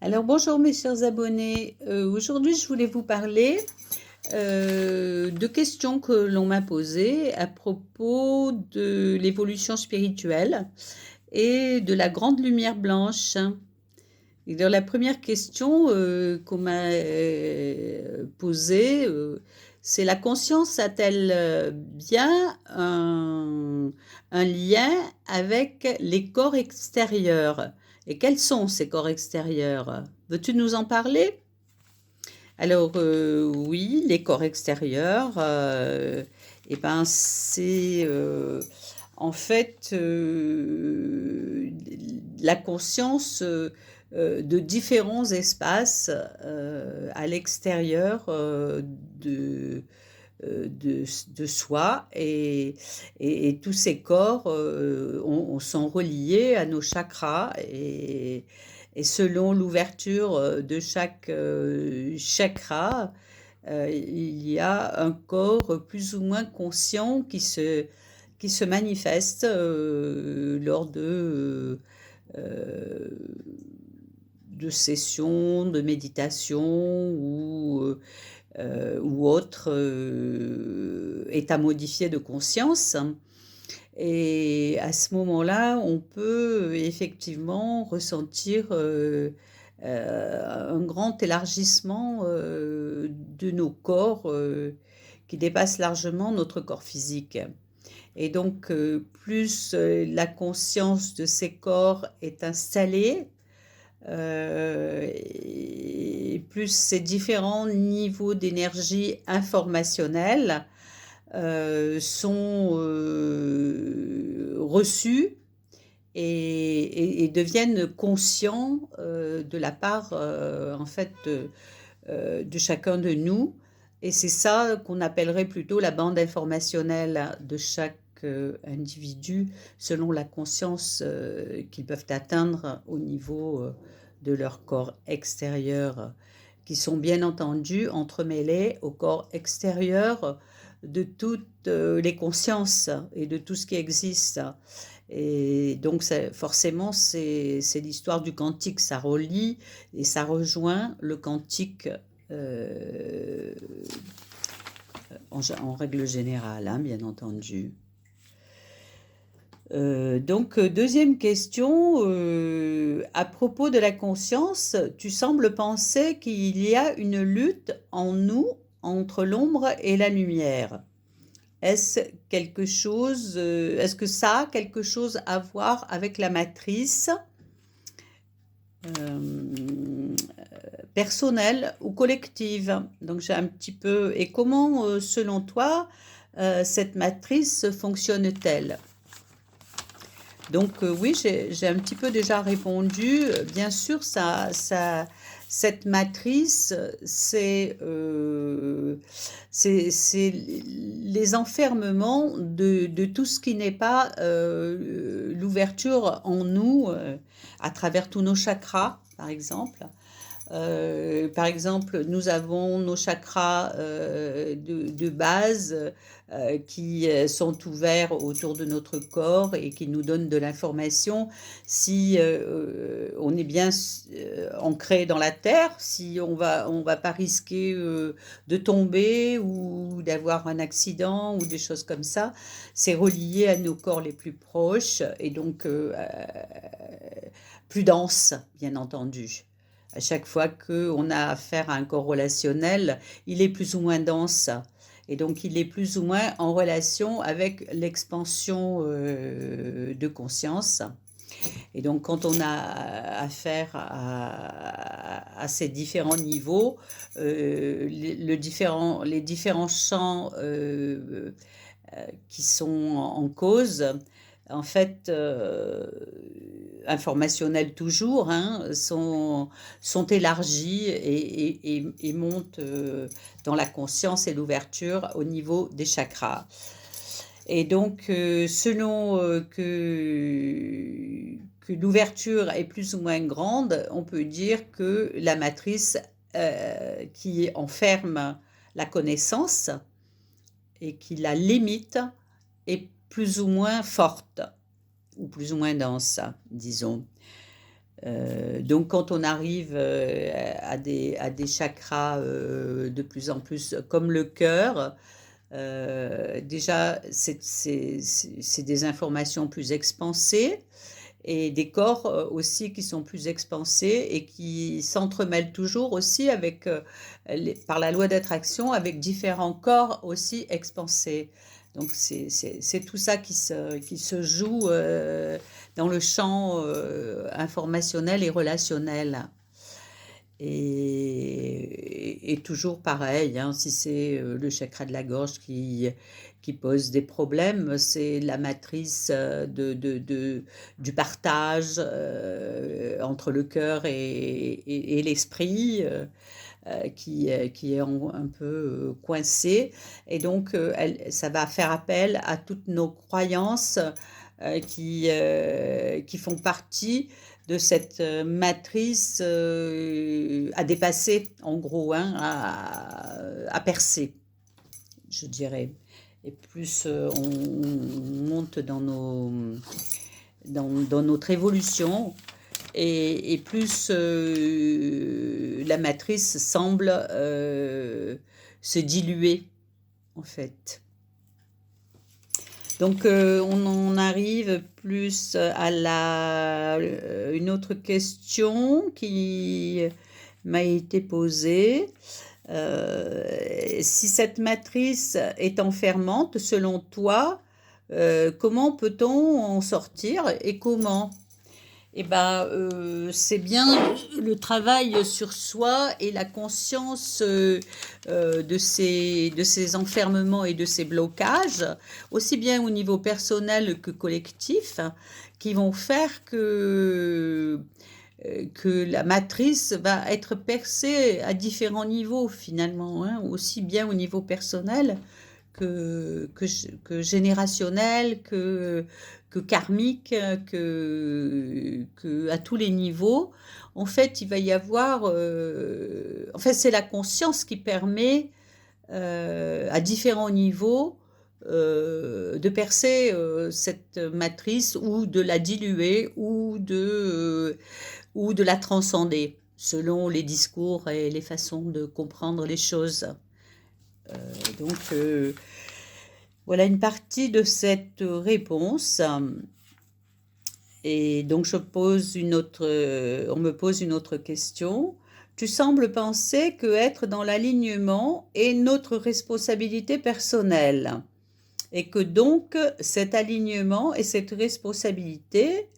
Alors bonjour mes chers abonnés, aujourd'hui je voulais vous parler de questions que l'on m'a posées à propos de l'évolution spirituelle et de la grande lumière blanche. Et dans la première question qu'on m'a posée, c'est: la conscience a-t-elle bien un lien avec les corps extérieurs? Et quels sont ces corps extérieurs? Veux-tu nous en parler? Alors, oui, les corps extérieurs, et ben, c'est, en fait, la conscience, de différents espaces, à l'extérieur, de, de soi, et tous ces corps sont reliés à nos chakras, et selon l'ouverture de chaque chakra, il y a un corps plus ou moins conscient qui se manifeste lors de sessions de méditation ou autres états modifiés de conscience. Et à ce moment-là, on peut effectivement ressentir un grand élargissement de nos corps qui dépasse largement notre corps physique. Et donc, plus la conscience de ces corps est installée, et plus ces différents niveaux d'énergie informationnelle sont reçus et deviennent conscients de la part en fait de chacun de nous. Et c'est ça qu'on appellerait plutôt la bande informationnelle de chaque individu, selon la conscience qu'ils peuvent atteindre au niveau de leur corps extérieur, qui sont bien entendu entremêlés au corps extérieur de toutes les consciences et de tout ce qui existe. Et donc forcément, c'est l'histoire du quantique, ça relie et ça rejoint le quantique en règle générale, hein, bien entendu. Donc, deuxième question, à propos de la conscience, tu sembles penser qu'il y a une lutte en nous entre l'ombre et la lumière. Est-ce que ça a quelque chose à voir avec la matrice personnelle ou collective? Donc j'ai un petit peu... Et comment, selon toi, cette matrice fonctionne-t-elle? Donc oui, j'ai un petit peu déjà répondu. Bien sûr, cette matrice, c'est les enfermements de tout ce qui n'est pas l'ouverture en nous, à travers tous nos chakras, par exemple. Par exemple, nous avons nos chakras de base qui sont ouverts autour de notre corps et qui nous donnent de l'information si on est bien ancré dans la terre, si on va pas risquer de tomber ou d'avoir un accident ou des choses comme ça. C'est relié à nos corps les plus proches et donc plus dense, bien entendu. À chaque fois qu'on a affaire à un corps relationnel, il est plus ou moins dense. Et donc, il est plus ou moins en relation avec l'expansion de conscience. Et donc, quand on a affaire à ces différents niveaux, les différents champs qui sont en cause, en fait, informationnels toujours, hein, sont élargis et montent dans la conscience et l'ouverture au niveau des chakras. Et donc, selon que l'ouverture est plus ou moins grande, on peut dire que la matrice qui enferme la connaissance et qui la limite est plus ou moins forte, ou plus ou moins dense, disons. Donc quand on arrive à des chakras de plus en plus comme le cœur, déjà c'est des informations plus expansées et des corps aussi qui sont plus expansés et qui s'entremêlent toujours aussi avec, par la loi d'attraction, avec différents corps aussi expansés. Donc c'est tout ça qui se joue dans le champ informationnel et relationnel. Et toujours pareil, hein, si c'est le chakra de la gorge qui pose des problèmes, c'est la matrice du partage entre le cœur et l'esprit qui est un peu coincée. Et donc, ça va faire appel à toutes nos croyances qui font partie de cette matrice à dépasser, en gros, hein, à percer, je dirais. Et plus on monte dans notre évolution, et plus la matrice semble se diluer, en fait. Donc, on en arrive plus à une autre question qui m'a été posée. Si cette matrice est enfermante, selon toi, comment peut-on en sortir et comment? Eh ben, c'est bien le travail sur soi et la conscience de ces enfermements et de ces blocages, aussi bien au niveau personnel que collectif, hein, qui vont faire que la matrice va être percée à différents niveaux finalement, hein, aussi bien au niveau personnel que générationnel, que karmique, à tous les niveaux. En fait, il va y avoir... en fait, c'est la conscience qui permet à différents niveaux de percer cette matrice ou de la diluer ou de la transcender selon les discours et les façons de comprendre les choses. Donc, voilà une partie de cette réponse. Et donc, on me pose une autre question. Tu sembles penser que être dans l'alignement est notre responsabilité personnelle et que donc cet alignement et cette responsabilité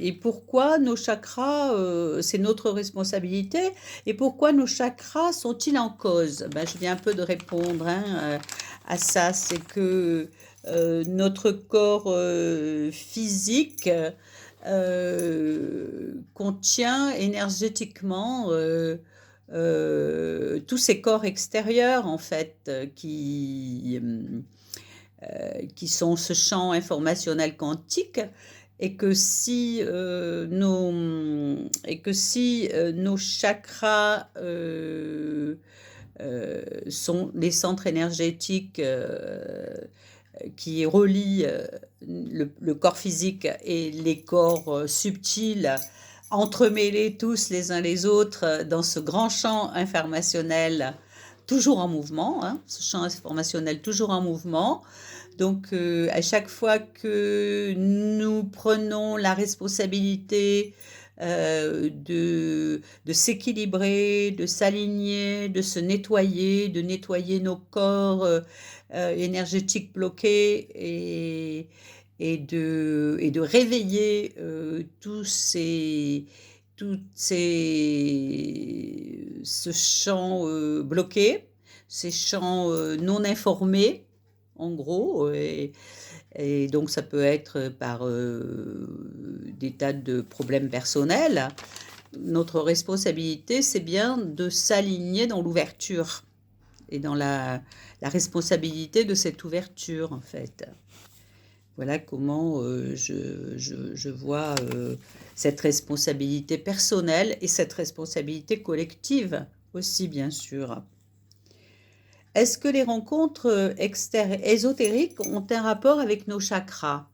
et pourquoi nos chakras, c'est notre responsabilité, et pourquoi nos chakras sont-ils en cause? Ben, je viens un peu de répondre hein, à ça, c'est que notre corps physique contient énergétiquement tous ces corps extérieurs, en fait, qui sont ce champ informationnel quantique, et que si nos chakras sont les centres énergétiques qui relient le corps physique et les corps subtils, entremêlés tous les uns les autres dans ce grand champ informationnel toujours en mouvement, hein, ce champ informationnel toujours en mouvement. Donc, à chaque fois que nous prenons la responsabilité de s'équilibrer, de s'aligner, de se nettoyer, de nettoyer nos corps énergétiques bloqués et de réveiller ce champ bloqué, ces champs non informés, en gros, et donc ça peut être par des tas de problèmes personnels. Notre responsabilité, c'est bien de s'aligner dans l'ouverture et dans la responsabilité de cette ouverture, en fait. Voilà comment je vois cette responsabilité personnelle et cette responsabilité collective aussi, bien sûr. Est-ce que les rencontres ésotériques ont un rapport avec nos chakras?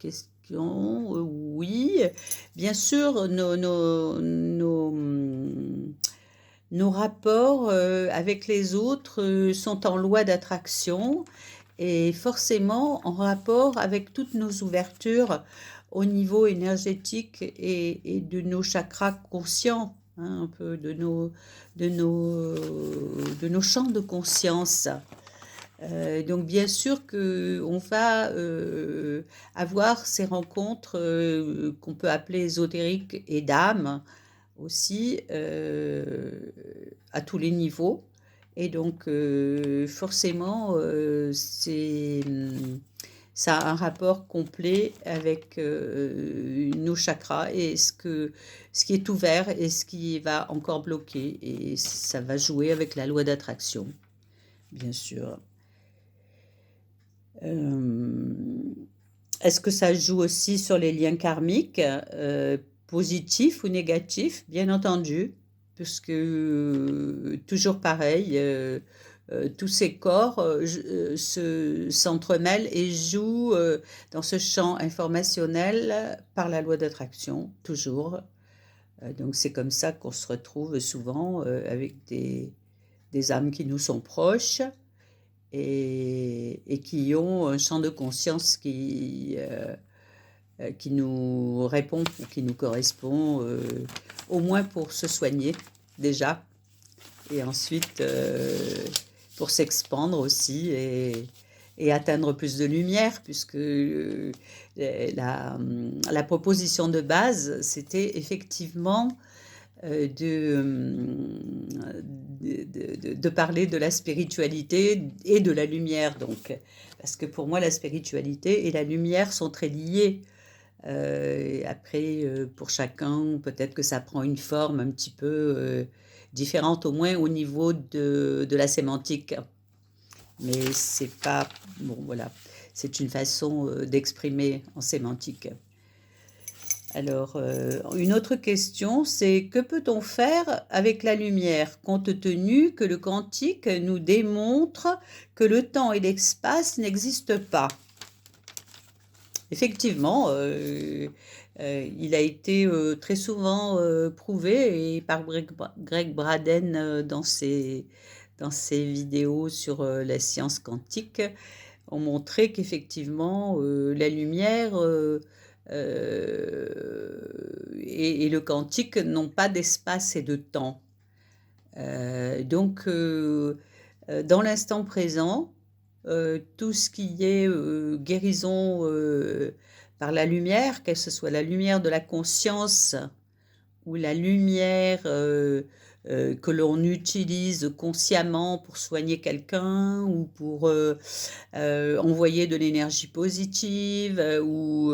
question. Oui, bien sûr, nos rapports avec les autres sont en loi d'attraction et forcément en rapport avec toutes nos ouvertures au niveau énergétique et de nos chakras conscients, hein, un peu de nos champs de conscience. Donc bien sûr qu'on va avoir ces rencontres qu'on peut appeler ésotériques et d'âme aussi à tous les niveaux. Et donc forcément ça a un rapport complet avec nos chakras et ce qui est ouvert et ce qui va encore bloquer. Et ça va jouer avec la loi d'attraction, bien sûr. Est-ce que ça joue aussi sur les liens karmiques, positifs ou négatifs? Bien entendu, puisque toujours pareil, tous ces corps s'entremêlent et jouent dans ce champ informationnel par la loi d'attraction, toujours. Donc c'est comme ça qu'on se retrouve souvent avec des âmes qui nous sont proches et qui ont un champ de conscience qui nous répond, qui nous correspond, au moins pour se soigner déjà, et ensuite pour s'expandre aussi et atteindre plus de lumière, puisque la proposition de base, c'était effectivement de parler de la spiritualité et de la lumière, donc. Parce que pour moi, la spiritualité et la lumière sont très liées. Après, pour chacun, peut-être que ça prend une forme un petit peu différente, au moins au niveau de la sémantique. Mais c'est pas... Bon, voilà. C'est une façon d'exprimer en sémantique. Alors, une autre question, c'est que peut-on faire avec la lumière, compte tenu que le quantique nous démontre que le temps et l'espace n'existent pas? Effectivement, il a été très souvent prouvé et par Greg Braden dans ses vidéos sur la science quantique, ont montré qu'effectivement la lumière et le quantique n'ont pas d'espace et de temps. Donc, dans l'instant présent, tout ce qui est guérison par la lumière, que ce soit la lumière de la conscience ou la lumière que l'on utilise consciemment pour soigner quelqu'un ou pour envoyer de l'énergie positive ou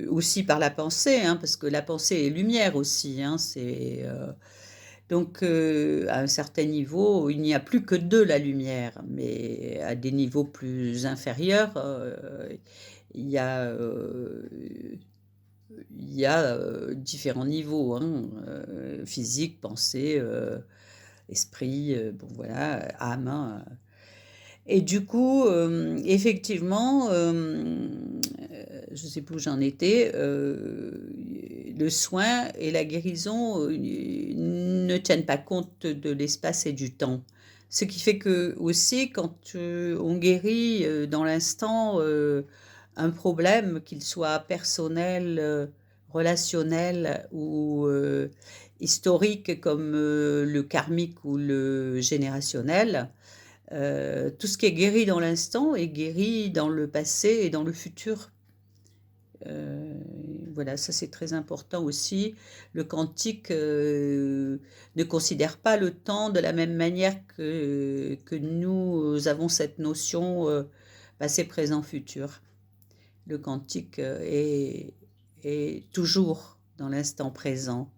aussi par la pensée, hein, parce que la pensée est lumière aussi, hein, donc à un certain niveau, il n'y a plus que de la lumière, mais à des niveaux plus inférieurs, il y a différents niveaux, hein, physique, pensée, esprit, bon voilà, âme, hein. Et du coup, effectivement, je ne sais plus où j'en étais, le soin et la guérison ne tiennent pas compte de l'espace et du temps. Ce qui fait que aussi, quand on guérit dans l'instant un problème, qu'il soit personnel, relationnel ou historique comme le karmique ou le générationnel, tout ce qui est guéri dans l'instant est guéri dans le passé et dans le futur. Voilà, ça c'est très important aussi. Le quantique ne considère pas le temps de la même manière que nous avons cette notion passé, présent, futur. Le quantique est toujours dans l'instant présent.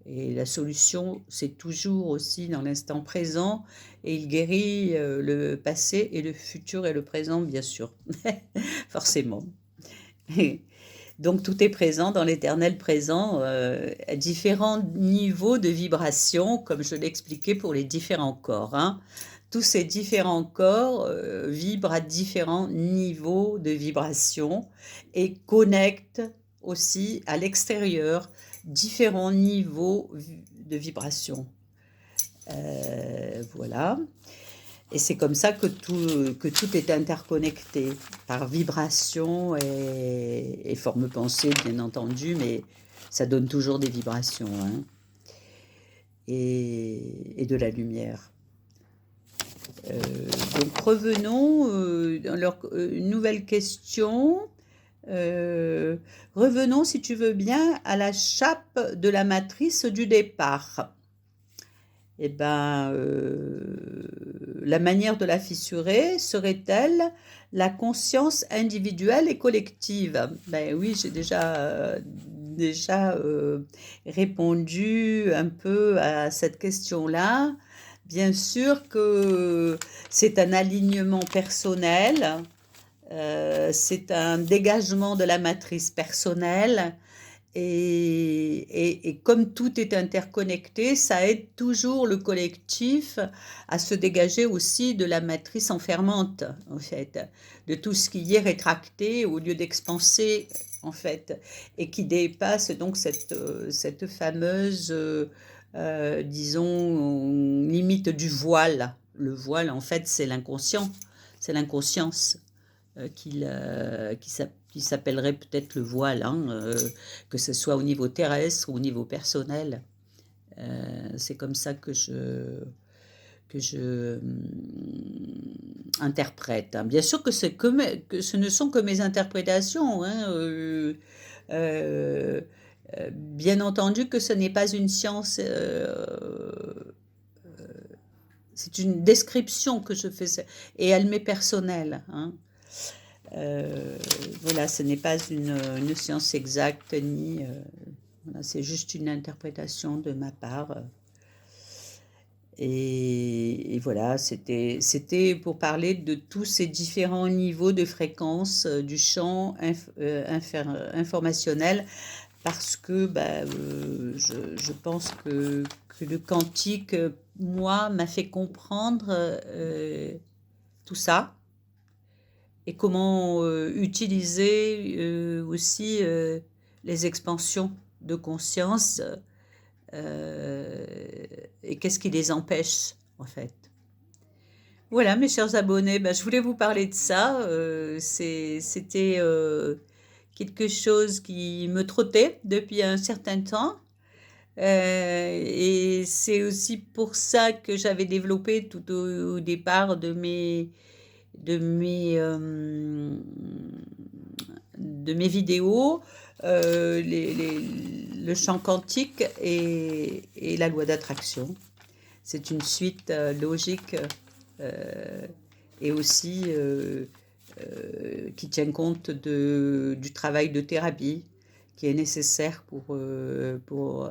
Et la solution, c'est toujours aussi dans l'instant présent. Et il guérit le passé et le futur et le présent, bien sûr. Forcément. Donc tout est présent dans l'éternel présent à différents niveaux de vibration, comme je l'expliquais pour les différents corps, hein. tous ces différents corps vibrent à différents niveaux de vibration et connectent aussi à l'extérieur différents niveaux de vibration. Voilà. Et c'est comme ça que tout est interconnecté par vibration et forme pensée, bien entendu, mais ça donne toujours des vibrations, hein, et de la lumière. Donc revenons dans leur nouvelle question. Revenons, si tu veux bien, à la chape de la matrice du départ. Eh ben, la manière de la fissurer serait-elle la conscience individuelle et collective? Ben oui, j'ai déjà répondu un peu à cette question-là. Bien sûr que c'est un alignement personnel, c'est un dégagement de la matrice personnelle. Et comme tout est interconnecté, ça aide toujours le collectif à se dégager aussi de la matrice enfermante, en fait, de tout ce qui est rétracté au lieu d'expanser, en fait, et qui dépasse donc cette fameuse, disons, limite du voile. Le voile, en fait, c'est l'inconscient, c'est l'inconscience qui s'appellerait peut-être le voile, hein, que ce soit au niveau terrestre ou au niveau personnel. C'est comme ça que je interprète, hein. Bien sûr que que ce ne sont que mes interprétations, hein, bien entendu que ce n'est pas une science, c'est une description que je fais, et elle m'est personnelle, hein. Voilà, ce n'est pas une science exacte, ni voilà, c'est juste une interprétation de ma part. Et voilà, c'était pour parler de tous ces différents niveaux de fréquence du champ informationnel, parce que bah, je pense que le quantique, moi, m'a fait comprendre tout ça. Et comment utiliser aussi les expansions de conscience et qu'est-ce qui les empêche, en fait. Voilà, mes chers abonnés, ben, je voulais vous parler de ça. C'était quelque chose qui me trottait depuis un certain temps. Et c'est aussi pour ça que j'avais développé tout au départ de mes vidéos, le champ quantique et la loi d'attraction. C'est une suite logique et aussi qui tient compte du travail de thérapie qui est nécessaire pour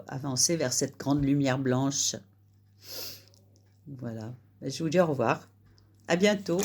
avancer vers cette grande lumière blanche. Voilà. Je vous dis au revoir. À bientôt.